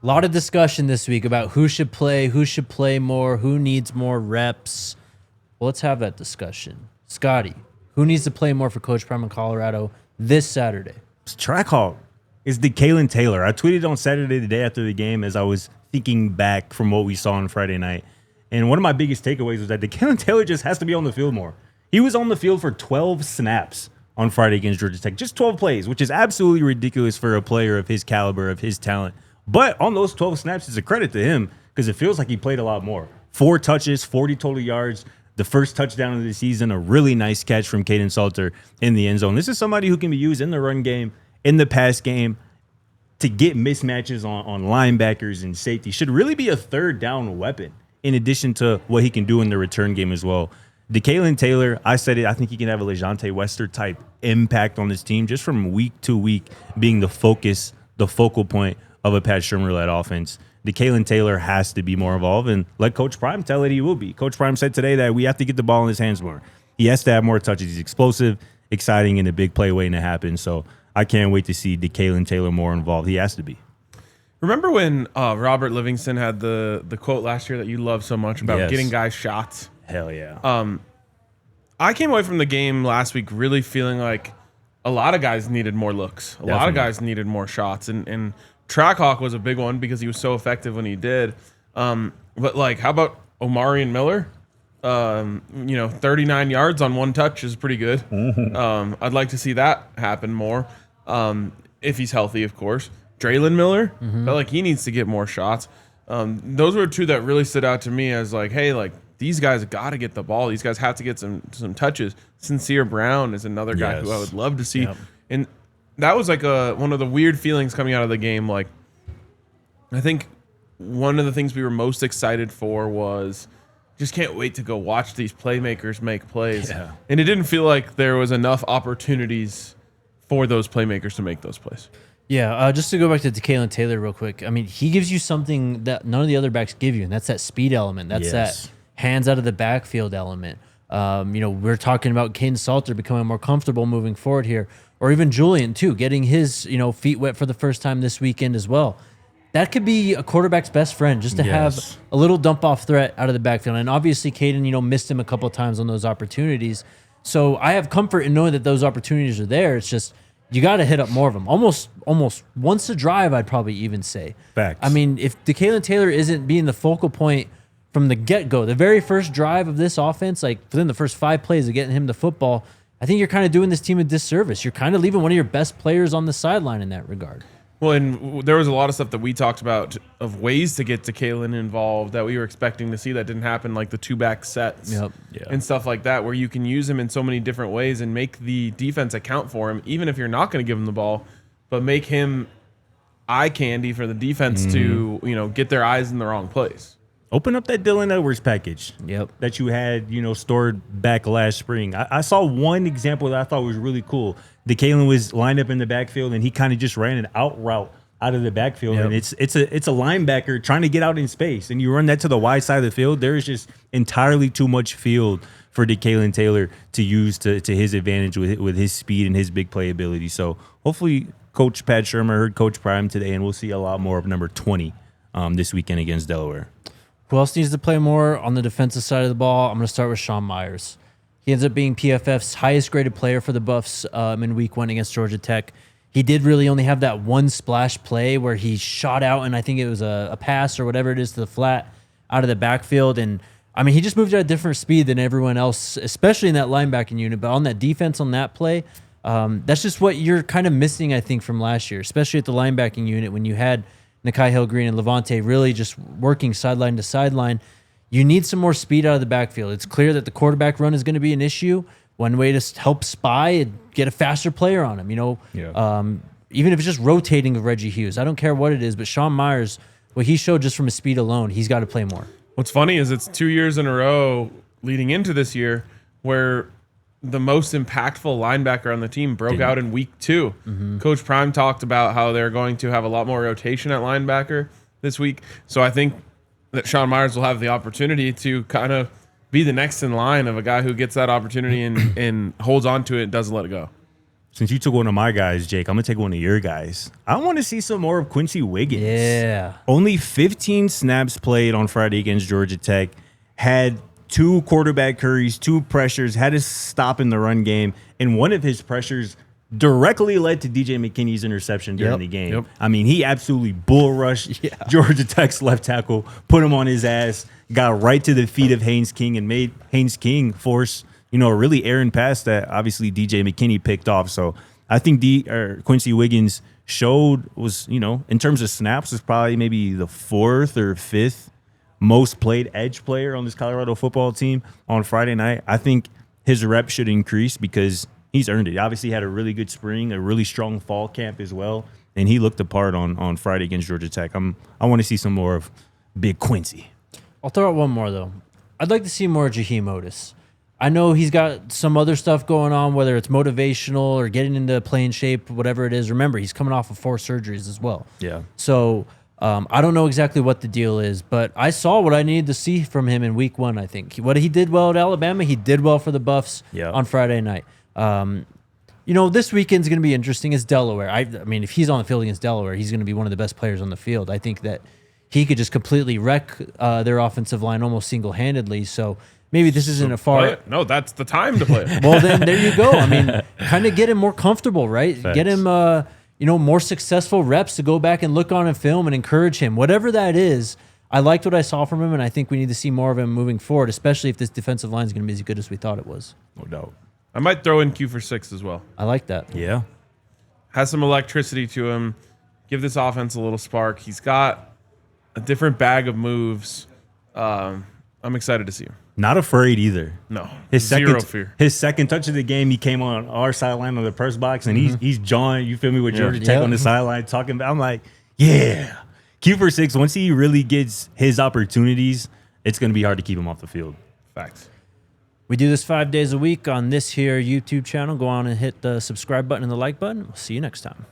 A lot of discussion this week about who should play more, who needs more reps. Well, let's have that discussion. Scotty, who needs to play more for Coach Prime in Colorado this Saturday? Trackhawk is DeKalen Taylor. I tweeted on Saturday, the day after the game, as I was thinking back from what we saw on Friday night. And one of my biggest takeaways was that DeKalen Taylor just has to be on the field more. He was on the field for 12 snaps on Friday against Georgia Tech. Just 12 plays, which is absolutely ridiculous for a player of his caliber, of his talent. But on those 12 snaps, it's a credit to him because it feels like he played a lot more. 4 touches, 40 total yards. The first touchdown of the season, a really nice catch from Caden Salter in the end zone. This is somebody who can be used in the run game, in the pass game, to get mismatches on linebackers and safety. Should really be a third down weapon in addition to what he can do in the return game as well. DeKalen Taylor, I said it, I think he can have a LeJonte Wester type impact on this team just from week to week being the focus, the focal point of a Pat Shurmur-led offense. DeKalen Taylor has to be more involved, and let Coach Prime tell it he will be. Coach Prime said today that we have to get the ball in his hands more. He has to have more touches. He's explosive, exciting, and a big play waiting to happen. So I can't wait to see DeKalen Taylor more involved. He has to be. Remember when Robert Livingston had the quote last year that you love so much about getting guys shots? Hell yeah. I came away from the game last week really feeling like a lot of guys needed more looks. A lot of guys needed more shots. And Trackhawk was a big one because he was so effective when he did. But, like, how about Omarion Miller? 39 yards on 1 touch is pretty good. I'd like to see that happen more if he's healthy, of course. Draylon Miller, felt like he needs to get more shots. Those were 2 that really stood out to me as like, hey, like these guys got to get the ball. These guys have to get some touches. Sincere Brown is another guy who I would love to see. Yep. And that was like one of the weird feelings coming out of the game. Like, I think one of the things we were most excited for was just can't wait to go watch these playmakers make plays. Yeah. And it didn't feel like there was enough opportunities for those playmakers to make those plays. Yeah, just to go back to DeKalen Taylor real quick. I mean, he gives you something that none of the other backs give you, and that's that speed element. That's that hands out of the backfield element. We're talking about Caden Salter becoming more comfortable moving forward here, or even Julian too, getting his feet wet for the first time this weekend as well. That could be a quarterback's best friend, just to have a little dump-off threat out of the backfield. And obviously, Caden, missed him a couple of times on those opportunities. So I have comfort in knowing that those opportunities are there. It's just you got to hit up more of them. Almost once a drive, I'd probably even say. Facts. I mean, if DeKalen Taylor isn't being the focal point from the get-go, the very first drive of this offense, like within the first 5 plays of getting him the football, I think you're kind of doing this team a disservice. You're kind of leaving one of your best players on the sideline in that regard. Well, and there was a lot of stuff that we talked about of ways to get DeKalen involved that we were expecting to see that didn't happen, like the 2-back sets and stuff like that, where you can use him in so many different ways and make the defense account for him, even if you're not going to give him the ball, but make him eye candy for the defense to get their eyes in the wrong place. Open up that Dylan Edwards package that you had, stored back last spring. I saw one example that I thought was really cool. DeKalen was lined up in the backfield, and he kind of just ran an out route out of the backfield. And it's a linebacker trying to get out in space, and you run that to the wide side of the field. There is just entirely too much field for DeKalen Taylor to use to his advantage with his speed and his big play ability. So hopefully Coach Pat Shurmur heard Coach Prime today, and we'll see a lot more of number 20 this weekend against Delaware. Who else needs to play more on the defensive side of the ball? I'm going to start with Sean Myers. He ends up being PFF's highest graded player for the Buffs in week 1 against Georgia Tech. He did really only have that one splash play where he shot out, and I think it was a pass or whatever it is to the flat out of the backfield. And I mean, he just moved at a different speed than everyone else, especially in that linebacking unit. But on that defense, on that play, that's just what you're kind of missing, I think, from last year, especially at the linebacking unit when you had Nakai Hill-Green and Levante really just working sideline to sideline. You need some more speed out of the backfield. It's clear that the quarterback run is going to be an issue. One way to help spy and get a faster player on him, even if it's just rotating of Reggie Hughes. I don't care what it is, but Sean Myers, what he showed just from his speed alone, he's got to play more. What's funny is it's 2 years in a row leading into this year where the most impactful linebacker on the team broke out in week 2. Mm-hmm. Coach Prime talked about how they're going to have a lot more rotation at linebacker this week. So I think that Sean Myers will have the opportunity to kind of be the next in line of a guy who gets that opportunity and holds on to it and doesn't let it go. since you took one of my guys, Jake, I'm going to take one of your guys. I want to see some more of Quincy Wiggins. Yeah. Only 15 snaps played on Friday against Georgia Tech. Had 2 quarterback hurries, 2 pressures, had to stop in the run game. And one of his pressures directly led to DJ McKinney's interception during the game. Yep. I mean, he absolutely bull rushed Georgia Tech's left tackle, put him on his ass, got right to the feet of Haynes King and made Haynes King force, a really errant pass that obviously DJ McKinney picked off. So I think Quincy Wiggins was, in terms of snaps, was probably maybe the 4th or 5th most played edge player on this Colorado football team on Friday night. I think his rep should increase because he's earned it. Obviously, he had a really good spring, a really strong fall camp as well, and he looked the part on Friday against Georgia Tech. I want to see some more of Big Quincy. I'll throw out one more, though. I'd like to see more Jaheim Otis. I know he's got some other stuff going on, whether it's motivational or getting into playing shape, whatever it is. Remember, he's coming off of 4 surgeries as well. Yeah. So I don't know exactly what the deal is, but I saw what I needed to see from him in week 1, I think. What he did well at Alabama, he did well for the Buffs on Friday night. This weekend's going to be interesting. It's Delaware. I mean, if he's on the field against Delaware, he's going to be one of the best players on the field. I think that he could just completely wreck their offensive line almost single-handedly. So maybe this isn't a far. No, that's the time to play. Well, then there you go. I mean, kind of get him more comfortable, right? Facts. Get him, more successful reps to go back and look on a film and encourage him. Whatever that is, I liked what I saw from him, and I think we need to see more of him moving forward, especially if this defensive line is going to be as good as we thought it was. No doubt. I might throw in Q for 6 as well. I like that. Yeah. Has some electricity to him. Give this offense a little spark. He's got a different bag of moves. I'm excited to see him. Not afraid either. No, Zero fear. His second touch of the game, he came on our sideline on the press box, and he's jawing, you feel me, with Georgia Tech on the sideline talking about. I'm like, yeah. Q for 6, once he really gets his opportunities, it's going to be hard to keep him off the field. Facts. We do this 5 days a week on this here YouTube channel. Go on and hit the subscribe button and the like button. We'll see you next time.